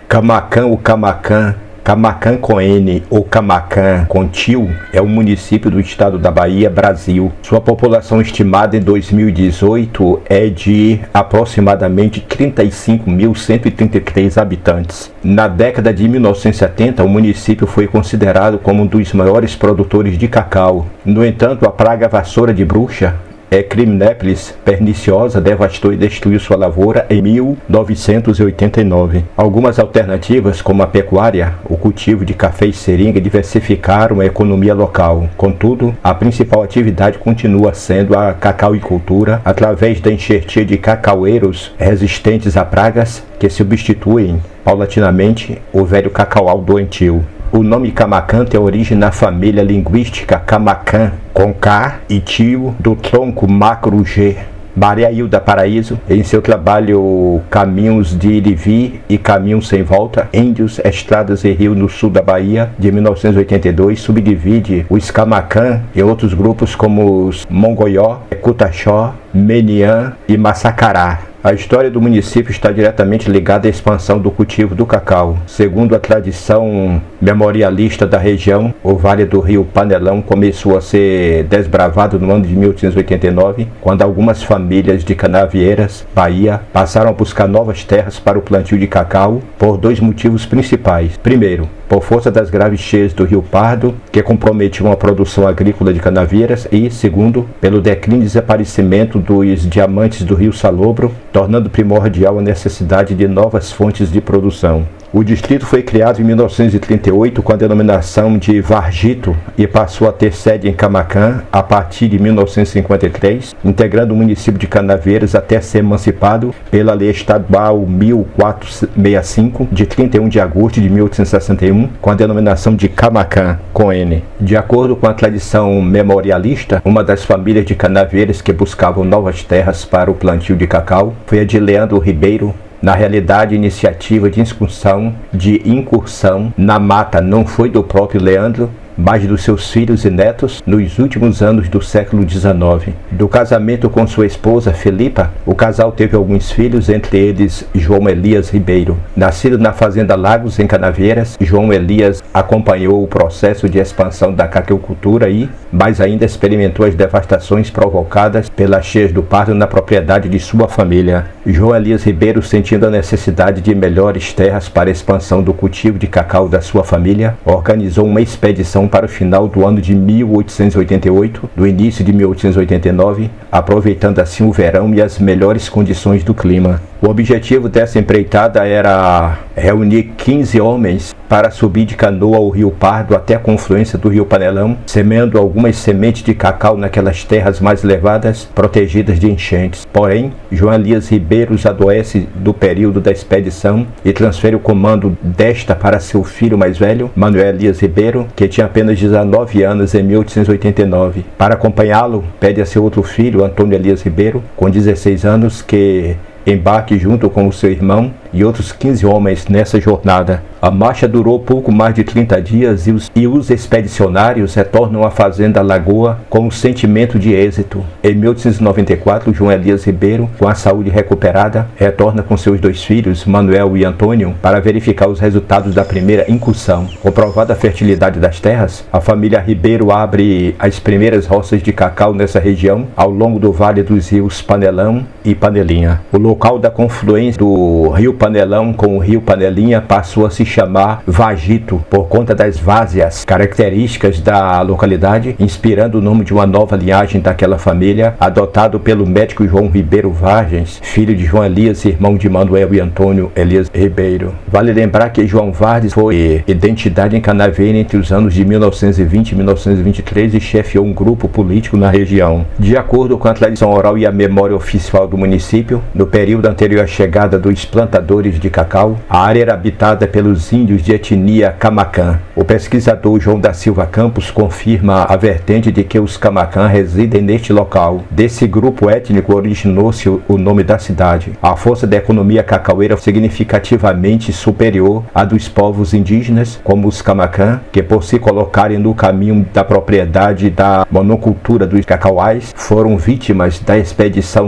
Camaquã ou Camaquã, Camaquã com N ou Camaquã com tio, é um município do estado da Bahia, Brasil. Sua população estimada em 2018 é de aproximadamente 35.133 habitantes. Na década de 1970, o município foi considerado como um dos maiores produtores de cacau. No entanto, a praga vassoura de bruxa, Criminépolis perniciosa, devastou e destruiu sua lavoura em 1989. Algumas alternativas, como a pecuária, o cultivo de café e seringa, diversificaram a economia local. Contudo, a principal atividade continua sendo a cacauicultura, através da enxertia de cacaueiros resistentes a pragas que substituem paulatinamente o velho cacaual doentio. O nome Camaquã tem origem na família linguística Camaquã, com K e tio, do tronco macro-G. Maria Hilda Paraíso, em seu trabalho Caminhos de Irivi e Caminhos Sem Volta, Índios, Estradas e Rio no sul da Bahia, de 1982, subdivide os Camaquã em outros grupos como os Mongoió, Cutaxó, Meniã e Massacará. A história do município está diretamente ligada à expansão do cultivo do cacau. Segundo a tradição memorialista da região, o Vale do Rio Panelão começou a ser desbravado no ano de 1889, quando algumas famílias de Canavieiras, Bahia, passaram a buscar novas terras para o plantio de cacau por dois motivos principais. Primeiro, por força das graves cheias do Rio Pardo, que comprometiam a produção agrícola de Canavieiras, e, segundo, pelo declínio e desaparecimento dos diamantes do Rio Salobro, tornando primordial a necessidade de novas fontes de produção. O distrito foi criado em 1938 com a denominação de Vargito e passou a ter sede em Camaquã a partir de 1953, integrando o município de Canavieiras até ser emancipado pela Lei Estadual 1465, de 31 de agosto de 1861, com a denominação de Camaquã, com N. De acordo com a tradição memorialista, uma das famílias de Canavieiras que buscavam novas terras para o plantio de cacau foi a de Leandro Ribeiro. Na realidade, a iniciativa de incursão na mata não foi do próprio Leandro, mas dos seus filhos e netos nos últimos anos do século XIX. Do casamento com sua esposa, Felipa, o casal teve alguns filhos, entre eles João Elias Ribeiro. Nascido na Fazenda Lagos, em Canavieiras, João Elias acompanhou o processo de expansão da cacauicultura e, mais ainda, experimentou as devastações provocadas pelas cheias do Pardo na propriedade de sua família. João Elias Ribeiro, sentindo a necessidade de melhores terras para a expansão do cultivo de cacau da sua família, organizou uma expedição para o final do ano de 1888, do início de 1889, aproveitando assim o verão e as melhores condições do clima. O objetivo dessa empreitada era reunir 15 homens para subir de canoa ao Rio Pardo até a confluência do Rio Panelão, semeando algumas sementes de cacau naquelas terras mais elevadas, protegidas de enchentes. Porém, João Elias Ribeiro adoece do período da expedição e transfere o comando desta para seu filho mais velho, Manuel Elias Ribeiro, que tinha apenas 19 anos em 1889. Para acompanhá-lo, pede a seu outro filho, Antônio Elias Ribeiro, com 16 anos, que embarque junto com o seu irmão e outros 15 homens nessa jornada. A marcha durou pouco mais de 30 dias e os expedicionários retornam à Fazenda Lagoa com um sentimento de êxito. Em 1894, João Elias Ribeiro, com a saúde recuperada, retorna com seus dois filhos, Manuel e Antônio, para verificar os resultados da primeira incursão. Comprovada a fertilidade das terras, a família Ribeiro abre as primeiras roças de cacau nessa região, ao longo do vale dos rios Panelão e Panelinha. O local da confluência do Rio Panelão com o Rio Panelinha passou a se chamar Vagito, por conta das várzeas características da localidade, inspirando o nome de uma nova linhagem daquela família, adotado pelo médico João Ribeiro Vargens, filho de João Elias e irmão de Manuel e Antônio Elias Ribeiro. Vale lembrar que João Vargens foi identidade em Canavieira entre os anos de 1920 e 1923 e chefiou um grupo político na região. De acordo com a tradição oral e a memória oficial do município, no período anterior à chegada dos plantadores de cacau, a área era habitada pelos índios de etnia Camaquã. O pesquisador João da Silva Campos confirma a vertente de que os Camaquã residem neste local. Desse grupo étnico originou-se o nome da cidade. A força da economia cacaueira significativamente superior à dos povos indígenas, como os Camaquã, que por se colocarem no caminho da propriedade da monocultura dos cacauais, foram vítimas da expedição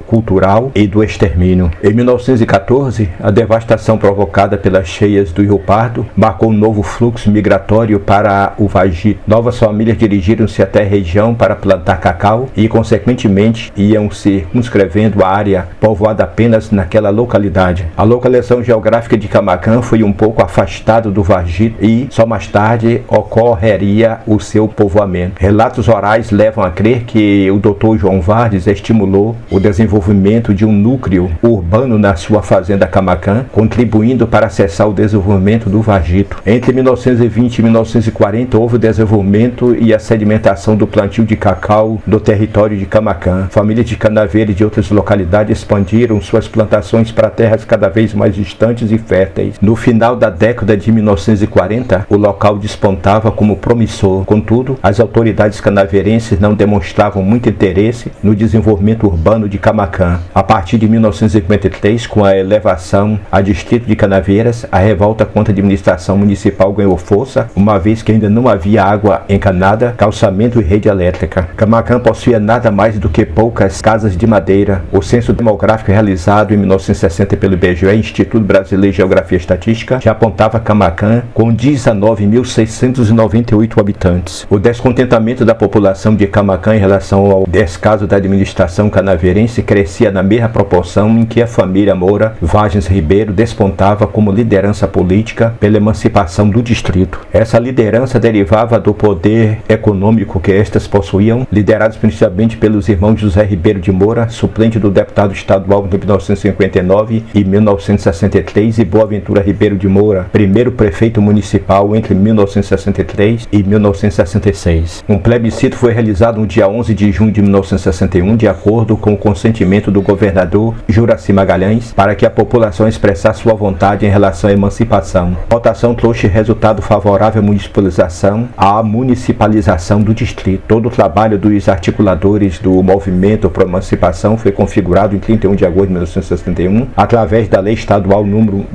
cultural e do extermínio. Em 1914, 2014, a devastação provocada pelas cheias do Rio Pardo marcou um novo fluxo migratório para o Vargito. Novas famílias dirigiram-se até a região para plantar cacau e, consequentemente, iam circunscrevendo a área povoada apenas naquela localidade. A localização geográfica de Camaquã foi um pouco afastada do Vargito e, só mais tarde, ocorreria o seu povoamento. Relatos orais levam a crer que o Dr. João Vardes estimulou o desenvolvimento de um núcleo urbano na sua fazenda Camaquã, contribuindo para acessar o desenvolvimento do Vargito. Entre 1920 e 1940 houve o desenvolvimento e a sedimentação do plantio de cacau do território de Camaquã. Famílias de canaveiros de outras localidades expandiram suas plantações para terras cada vez mais distantes e férteis. No final da década de 1940, o local despontava como promissor. Contudo, as autoridades canaveirenses não demonstravam muito interesse no desenvolvimento urbano de Camaquã. A partir de 1953, com a elevação a distrito de Canaveiras, a revolta contra a administração municipal ganhou força, uma vez que ainda não havia água encanada, calçamento e rede elétrica. Camaquã possuía nada mais do que poucas casas de madeira. O censo demográfico realizado em 1960 pelo IBGE, Instituto Brasileiro de Geografia e Estatística, já apontava Camaquã com 19.698 habitantes. O descontentamento da população de Camaquã em relação ao descaso da administração canaveirense crescia na mesma proporção em que a família Moura Vargens Ribeiro despontava como liderança política pela emancipação do distrito. Essa liderança derivava do poder econômico que estas possuíam, liderados principalmente pelos irmãos José Ribeiro de Moura, suplente do deputado estadual entre 1959 e 1963, e Boaventura Ribeiro de Moura, primeiro prefeito municipal entre 1963 e 1966. Um plebiscito foi realizado no dia 11 de junho de 1961, de acordo com o consentimento do governador Juracy Magalhães, para que a população expressasse sua vontade em relação à emancipação. A votação trouxe resultado favorável à municipalização do distrito. Todo o trabalho dos articuladores do movimento para a emancipação foi configurado em 31 de agosto de 1961, através da Lei Estadual número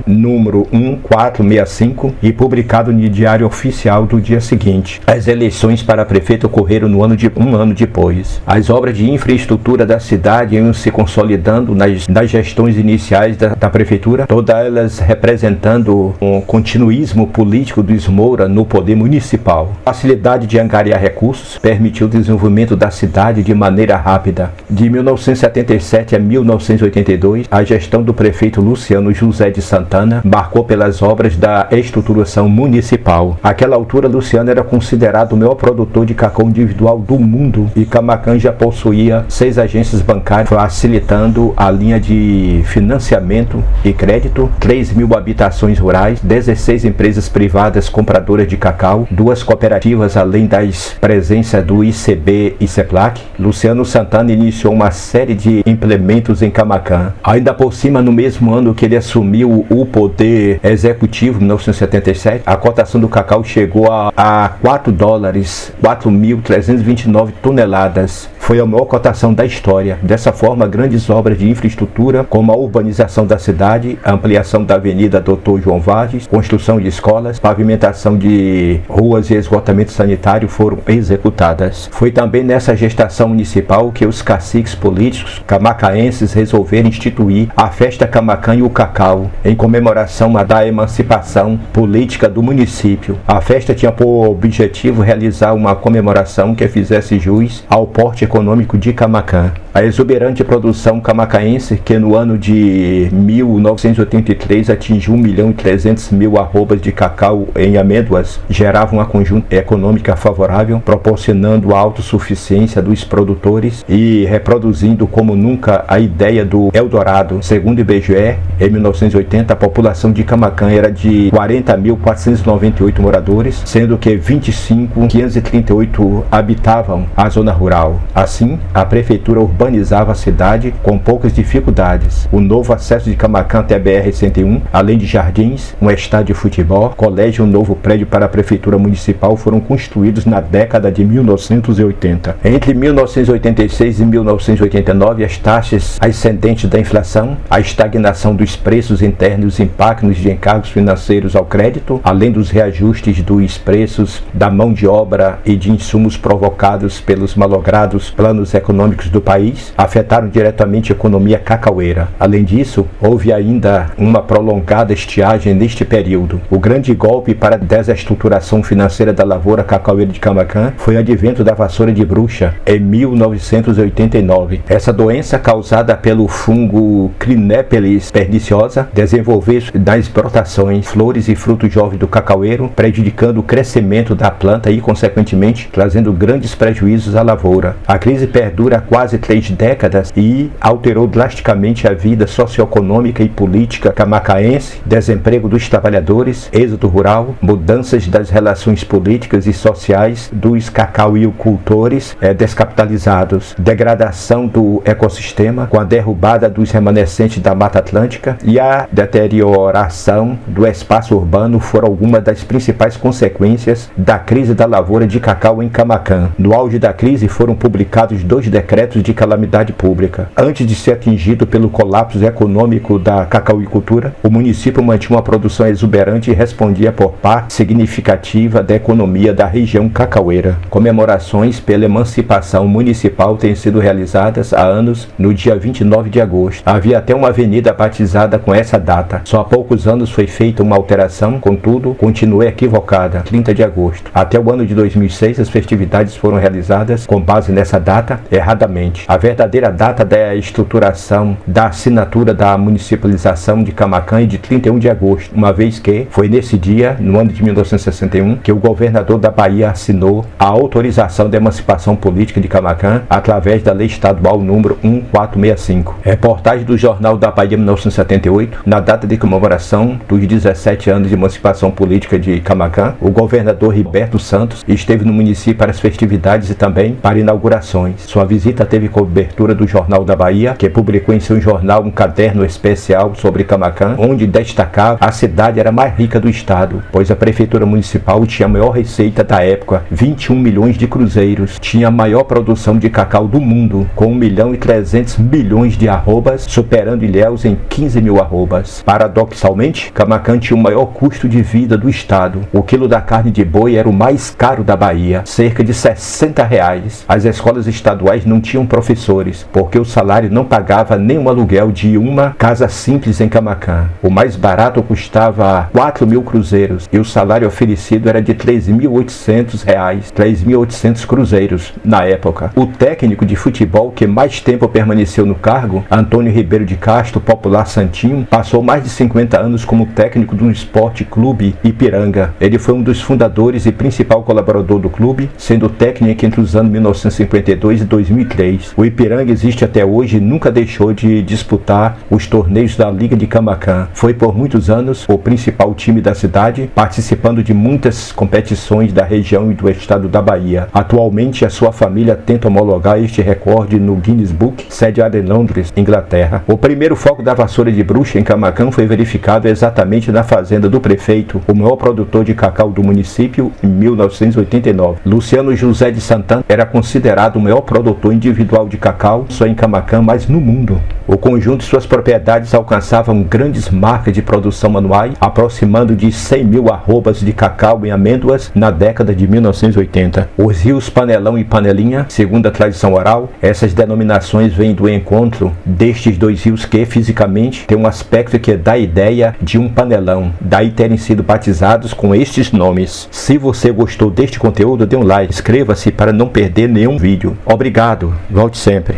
1465 e publicado no Diário Oficial do dia seguinte. As eleições para prefeito ocorreram um ano depois. As obras de infraestrutura da cidade iam se consolidando nas gestões iniciais da prefeitura, todas elas representando um continuismo político dos Moura no poder municipal. A facilidade de angariar recursos permitiu o desenvolvimento da cidade de maneira rápida. De 1977 a 1982, a gestão do prefeito Luciano José de Santana marcou pelas obras da estruturação municipal. Àquela altura, Luciano era considerado o maior produtor de cacau individual do mundo e Camaquã já possuía 6 agências bancárias, facilitando a linha de financiamento e crédito, 3.000 habitações rurais, 16 empresas privadas compradoras de cacau, 2 cooperativas, além das presenças do ICB e CEPLAC. Luciano Santana iniciou uma série de implementos em Camaquã. Ainda por cima, no mesmo ano que ele assumiu o poder executivo, 1977, a cotação do cacau chegou a $4, 4.329 toneladas. Foi a maior cotação da história. Dessa forma, grandes obras de infraestrutura, como a urbanização da cidade, a ampliação da Avenida Dr. João Varges, construção de escolas, pavimentação de ruas e esgotamento sanitário foram executadas. Foi também nessa gestação municipal que os caciques políticos camacaenses resolveram instituir a Festa Camaquã e o Cacau, em comemoração da emancipação política do município. A festa tinha por objetivo realizar uma comemoração que fizesse jus ao porte econômico de Camaquã. A exuberante produção camacaense, que no ano de 1983 atingiu 1.300.000 arrobas de cacau em amêndoas, gerava uma conjuntura econômica favorável, proporcionando a autossuficiência dos produtores e reproduzindo como nunca a ideia do Eldorado. Segundo o IBGE, em 1980 a população de Camaquã era de 40.498 moradores, sendo que 25.538 habitavam a zona rural. Assim, a prefeitura urbanizava a cidade com poucas dificuldades. O novo acesso de Camaquã até a BR-101, além de jardins, um estádio de futebol, colégio e um novo prédio para a prefeitura municipal foram construídos na década de 1980. Entre 1986 e 1989, as taxas ascendentes da inflação, a estagnação dos preços internos e os impactos de encargos financeiros ao crédito, além dos reajustes dos preços da mão de obra e de insumos provocados pelos malogrados planos econômicos do país, país afetaram diretamente a economia cacaueira. Além disso, houve ainda uma prolongada estiagem neste período. O grande golpe para a desestruturação financeira da lavoura cacaueira de Camaquã foi o advento da vassoura de bruxa em 1989. Essa doença, causada pelo fungo Crinéphelis perniciosa, desenvolveu-se nas brotações, flores e frutos jovens do cacaueiro, prejudicando o crescimento da planta e, consequentemente, trazendo grandes prejuízos à lavoura. A crise perdura há quase 3 décadas e alterou drasticamente a vida socioeconômica e política camacaense, desemprego dos trabalhadores, êxodo rural, mudanças das relações políticas e sociais dos cacauicultores descapitalizados, degradação do ecossistema com a derrubada dos remanescentes da Mata Atlântica e a deterioração do espaço urbano foram algumas das principais consequências da crise da lavoura de cacau em Camaquã. No auge da crise foram publicados 2 decretos de calamidade pública. Antes de ser atingido pelo colapso econômico da cacauicultura, o município mantinha uma produção exuberante e respondia por parte significativa da economia da região cacaueira. Comemorações pela emancipação municipal têm sido realizadas há anos no dia 29 de agosto. Havia até uma avenida batizada com essa data. Só há poucos anos foi feita uma alteração, contudo, continua equivocada, 30 de agosto. Até o ano de 2006, as festividades foram realizadas com base nessa data erradamente. A verdadeira data da estruturação da assinatura da municipalização de Camaquã é de 31 de agosto, uma vez que foi nesse dia, no ano de 1961, que o governador da Bahia assinou a autorização da emancipação política de Camaquã através da lei estadual número 1465. Reportagem do Jornal da Bahia 1978, na data de comemoração dos 17 anos de emancipação política de Camaquã, o governador Riberto Santos esteve no município para as festividades e também para inaugurações. Sua visita teve cobertura do Jornal da Bahia, que publicou em seu jornal um caderno especial sobre Camaquã, onde destacava a cidade era a mais rica do estado, pois a prefeitura municipal tinha a maior receita da época, 21 milhões de cruzeiros, tinha a maior produção de cacau do mundo, com 1.300.000.000 de arrobas, superando Ilhéus em 15 mil arrobas. Paradoxalmente, Camaquã tinha o maior custo de vida do estado. O quilo da carne de boi era o mais caro da Bahia, cerca de R$60. As escolas estaduais não tinham professores, porque o salário não pagava nem o aluguel de uma casa simples em Camaquã. O mais barato custava 4.000 cruzeiros e o salário oferecido era de R$3.800, 3.800 cruzeiros na época. O técnico de futebol que mais tempo permaneceu no cargo, Antônio Ribeiro de Castro, popular Santinho, passou mais de 50 anos como técnico do Esporte Clube Ipiranga. Ele foi um dos fundadores e principal colaborador do clube, sendo técnico entre os anos 1952 e 2003. O Ipiranga existe até hoje e nunca deixou de disputar os torneios da Liga de Camaquã. Foi por muitos anos o principal time da cidade, participando de muitas competições da região e do estado da Bahia. Atualmente, a sua família tenta homologar este recorde no Guinness Book, sediado em Londres, Inglaterra. O primeiro foco da vassoura de bruxa em Camaquã foi verificado exatamente na fazenda do prefeito, o maior produtor de cacau do município, em 1989. Luciano José de Santana era considerado o maior produtor individual de cacau, só em Camaquã, mas no mundo. O conjunto de suas propriedades alcançavam grandes marcas de produção anuais, aproximando de 100 mil arrobas de cacau em amêndoas na década de 1980. Os rios Panelão e Panelinha, segundo a tradição oral, essas denominações vêm do encontro destes dois rios que, fisicamente, têm um aspecto que dá a ideia de um panelão, daí terem sido batizados com estes nomes. Se você gostou deste conteúdo, dê um like, inscreva-se para não perder nenhum vídeo. Obrigado, volte sempre.